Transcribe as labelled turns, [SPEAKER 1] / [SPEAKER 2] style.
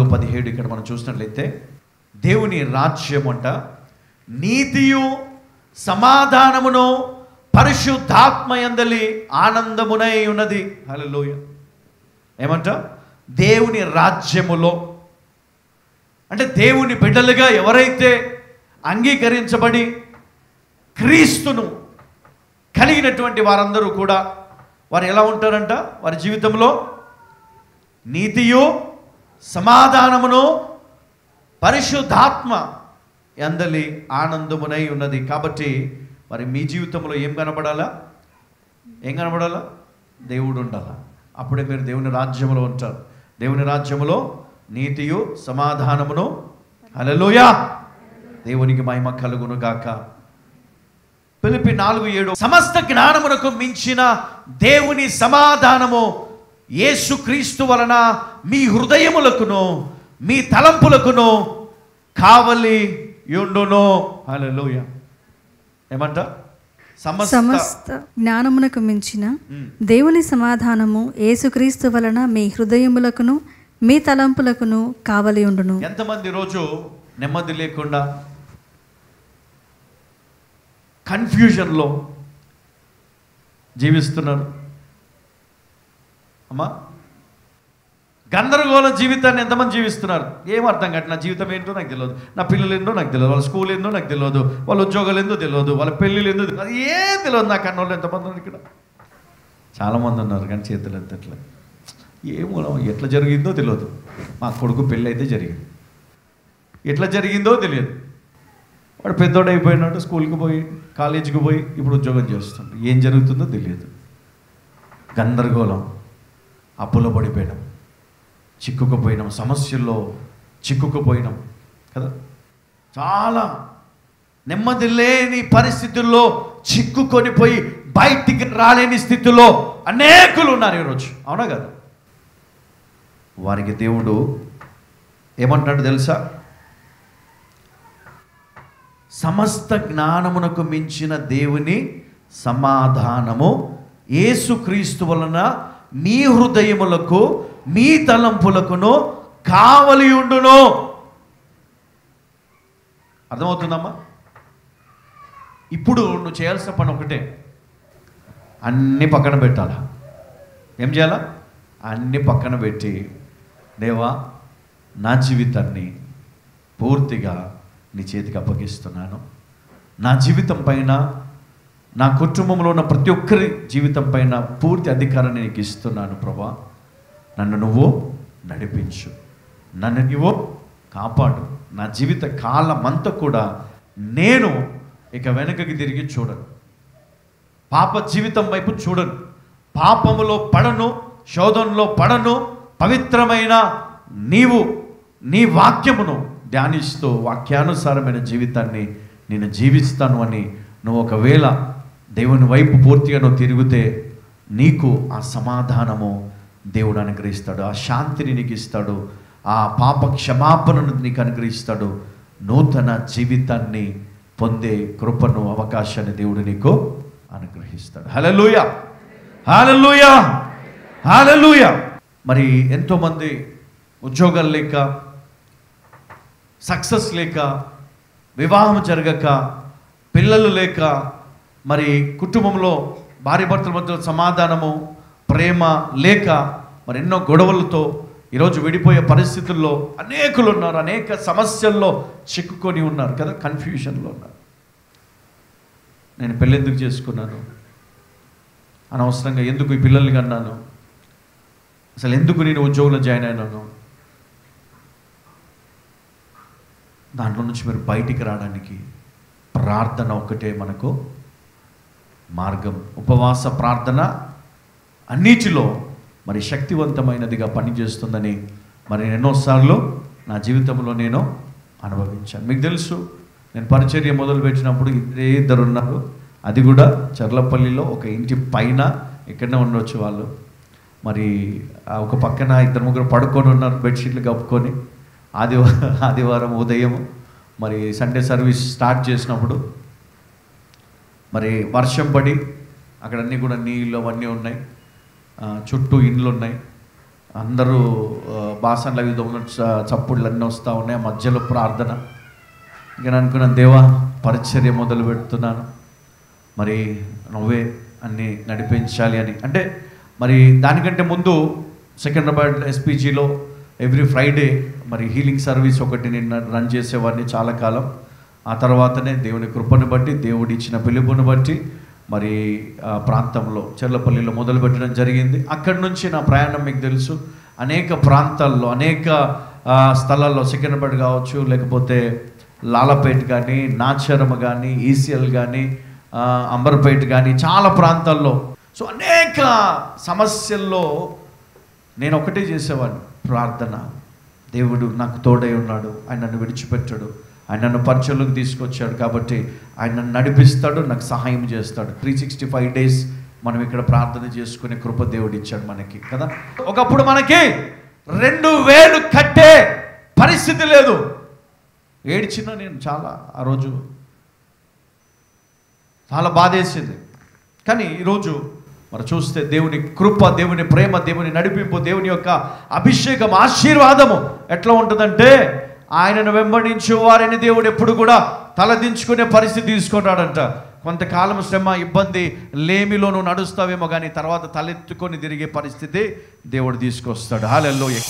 [SPEAKER 1] 14:17 ఇక్కడ మనం చూసినట్లయితే దేవుని రాజ్యం అంట నీతియు సమాధానమును పరిశుద్ధాత్మయందలి ఆనందమునై ఉన్నది. హల్లెలూయా. ఏమంట? దేవుని రాజ్యములో అంటే దేవుని బిడ్డలుగా ఎవరైతే అంగీకరించబడి క్రీస్తును కలిగినటువంటి వారందరూ కూడా వారు ఎలా ఉంటారంట? వారి జీవితంలో నీతియు సమాధానమును పరిశుద్ధాత్మ యందలి ఆనందమునై ఉన్నది. కాబట్టి మరి మీ జీవితంలో ఏం కనబడాలా? ఏం కనబడాలా? దేవుడు ఉండాలా. అప్పుడే మీరు దేవుని రాజ్యములో ఉంటారు. దేవుని రాజ్యములో నీతియు సమాధానమును. హల్లెలూయా. దేవునికి మహిమ కలుగును గాక. ఫిలిప్పీ 4:7 సమస్త జ్ఞానమునకు మించిన దేవుని సమాధానము యేసుక్రీస్తు వలన మీ హృదయములకును మీ తలంపులకును కావలి యుండును. హల్లెలూయా. ఏమంట?
[SPEAKER 2] సమస్త జ్ఞానమునకు మించిన దేవుని సమాధానము యేసుక్రీస్తు వలన మీ హృదయములకును మీ తలంపులకును కావలి ఉండును.
[SPEAKER 1] ఎంతమంది రోజు నెమ్మది లేకుండా కన్ఫ్యూజన్లో జీవిస్తున్నారు అమ్మా? గందరగోళ జీవితాన్ని ఎంతమంది జీవిస్తున్నారు? ఏం అర్థం కాదు. నా జీవితం ఏంటో నాకు తెలియదు, నా పిల్లలు ఏంటో నాకు తెలియదు, వాళ్ళ స్కూల్ ఏందో నాకు తెలియదు, వాళ్ళ ఉద్యోగాలు ఏందో తెలియదు, వాళ్ళ పెళ్ళిళ్ళు ఏందో తెలియదు, ఏం తెలియదు నాకు అన్నోళ్ళు ఎంతమంది ఉన్నారు ఇక్కడ? చాలామంది ఉన్నారు కానీ చేతులు ఎంతట్లా ఏమో ఎట్లా జరిగిందో తెలియదు. మా కొడుకు పెళ్ళి అయితే జరిగింది, ఎట్లా జరిగిందో తెలియదు. వాడు పెద్దోడు అయిపోయినాడు, స్కూల్కి పోయి కాలేజీకి పోయి ఇప్పుడు ఉద్యోగం చేస్తుంటాడు. ఏం జరుగుతుందో తెలియదు. గందరగోళం, అప్పులో పడిపోయినాం, చిక్కుకుపోయినాం, సమస్యల్లో చిక్కుకుపోయినాం కదా. చాలా నెమ్మది లేని పరిస్థితుల్లో చిక్కుకొని పోయి బయటికి రాలేని స్థితిలో అనేకులు ఉన్నారు ఈరోజు. అవునా కదా? వారికి దేవుడు ఏమంటున్నాడు తెలుసా? సమస్త జ్ఞానమునకు మించిన దేవుని సమాధానము యేసుక్రీస్తు వలన మీ హృదయములకు మీ తలంపులకును కావలి ఉండును. అర్థమవుతుందమ్మా? ఇప్పుడు నువ్వు చేయాల్సిన పని ఒకటే, అన్నీ పక్కన పెట్టాలా. ఏం చేయాలా? అన్నీ పక్కన పెట్టి, దేవా నా జీవితాన్ని పూర్తిగా నీ చేతికి అప్పగిస్తున్నాను. నా జీవితం పైన, నా కుటుంబంలో ఉన్న ప్రతి ఒక్కరి జీవితం పైన పూర్తి అధికారాన్ని నీకు ఇస్తున్నాను ప్రభా. నన్ను నువ్వు నడిపించు, నన్ను నువ్వు కాపాడు. నా జీవిత కాలమంతా కూడా నేను ఇక వెనకకి తిరిగి చూడను, పాప జీవితం వైపు చూడను, పాపములో పడను, శోధనలో పడను. పవిత్రమైన నీవు నీ వాక్యమును ధ్యానిస్తూ వాక్యానుసారమైన జీవితాన్ని నేను జీవిస్తాను అని నువ్వు ఒకవేళ దేవుని వైపు పూర్తిగా నువ్వు తిరిగితే నీకు ఆ సమాధానము దేవుడు అనుగ్రహిస్తాడు, ఆ శాంతిని నీకు ఇస్తాడు, ఆ పాప క్షమాపణను నీకు అనుగ్రహిస్తాడు, నూతన జీవితాన్ని పొందే కృపను, అవకాశాన్ని దేవుడు నీకు అనుగ్రహిస్తాడు. హల్లెలూయా, హల్లెలూయా, హల్లెలూయా. మరి ఎంతోమంది ఉద్యోగాలు లేక, సక్సెస్ లేక, వివాహం జరగక, పిల్లలు లేక, మరి కుటుంబంలో భార్యాభర్తల మధ్య సమాధానము, ప్రేమ లేక, మరి ఎన్నో గొడవలతో ఈరోజు విడిపోయే పరిస్థితుల్లో అనేకులు ఉన్నారు. అనేక సమస్యల్లో చిక్కుకొని ఉన్నారు కదా, కన్ఫ్యూషన్లో ఉన్నారు. నేను పెళ్ళి ఎందుకు చేసుకున్నాను, అనవసరంగా ఎందుకు ఈ పిల్లల్ని కన్నాను, అసలు ఎందుకు నేను ఉద్యోగంలో జాయిన్ అయినాను? దాంట్లో నుంచి మీరు బయటికి రావడానికి ప్రార్థన ఒక్కటే మనకు మార్గం. ఉపవాస ప్రార్థన అన్నిటిలో మరి శక్తివంతమైనదిగా పనిచేస్తుందని మరి ఎన్నోసార్లు నా జీవితంలో నేను అనుభవించాను. మీకు తెలుసు, నేను పరిచర్య మొదలుపెట్టినప్పుడు ఇద్దరు ఉన్నారు. అది కూడా చర్లపల్లిలో ఒక ఇంటి పైన, ఇక్కడనే ఉండొచ్చు వాళ్ళు. మరి ఒక పక్కన ఇద్దరు ముగ్గురు పడుకొని ఉన్నారు, బెడ్షీట్లు కప్పుకొని. ఆదివారం ఉదయం మరి సండే సర్వీస్ స్టార్ట్ చేసినప్పుడు మరి వర్షం పడి అక్కడ అన్నీ కూడా నీళ్ళు అవన్నీ ఉన్నాయి, చుట్టూ ఇండ్లు ఉన్నాయి. అందరూ బాసన్లు అవి చప్పుళ్ళు అన్నీ వస్తూ ఉన్నాయి, మధ్యలో ప్రార్థన. ఇక నేను అనుకున్నాను, దేవా పరిచర్య మొదలు పెడుతున్నాను, మరి నువ్వే అన్నీ నడిపించాలి అని. అంటే మరి దానికంటే ముందు సికింద్రాబాద్ ఎస్పీజీలో ఎవ్రీ ఫ్రైడే మరి హీలింగ్ సర్వీస్ ఒకటి నేను రన్ చేసేవాడిని చాలా కాలం. ఆ తర్వాతనే దేవుని కృపను బట్టి, దేవుడి ఇచ్చిన పిలుపుని బట్టి మరి ప్రాంతంలో చెర్లపల్లిలో మొదలుపెట్టడం జరిగింది. అక్కడి నుంచి నా ప్రయాణం మీకు తెలుసు, అనేక ప్రాంతాల్లో అనేక స్థలాల్లో, సికింద్రాబాద్ కావచ్చు, లేకపోతే లాలపేట కానీ, నాచరమ కానీ, ఈసీఎల్ కానీ, అంబర్పేట కానీ, చాలా ప్రాంతాల్లో. సో అనేక సమస్యల్లో నేను ఒకటే చేసేవాడిని, ప్రార్థన. దేవుడు నాకు తోడై ఉన్నాడు, ఆయన నన్ను విడిచిపెట్టాడు, ఆయన నన్ను పరిచయలోకి తీసుకొచ్చాడు, కాబట్టి ఆయన నన్ను నడిపిస్తాడు, నాకు సహాయం చేస్తాడు. 365 days మనం ఇక్కడ ప్రార్థన చేసుకునే కృప దేవుడు ఇచ్చాడు మనకి కదా. ఒకప్పుడు మనకి 2000 కట్టే పరిస్థితి లేదు. ఏడ్చిన నేను చాలా, ఆ రోజు చాలా బాధేసింది. కానీ ఈరోజు మరి చూస్తే దేవుని కృప, దేవుని ప్రేమ, దేవుని నడిపింపు, దేవుని యొక్క అభిషేకం, ఆశీర్వాదము ఎట్లా ఉంటుందంటే, ఆయనను వెంబడించే వారిని దేవుడు ఎప్పుడు కూడా తలదించుకునే పరిస్థితి తీసుకుంటాడంట. కొంతకాలం శ్రమ, ఇబ్బంది, లేమిలో నువ్వు నడుస్తావేమో, కానీ తర్వాత తలెత్తుకొని తిరిగే పరిస్థితి దేవుడు తీసుకొస్తాడు. హల్లెలూయా.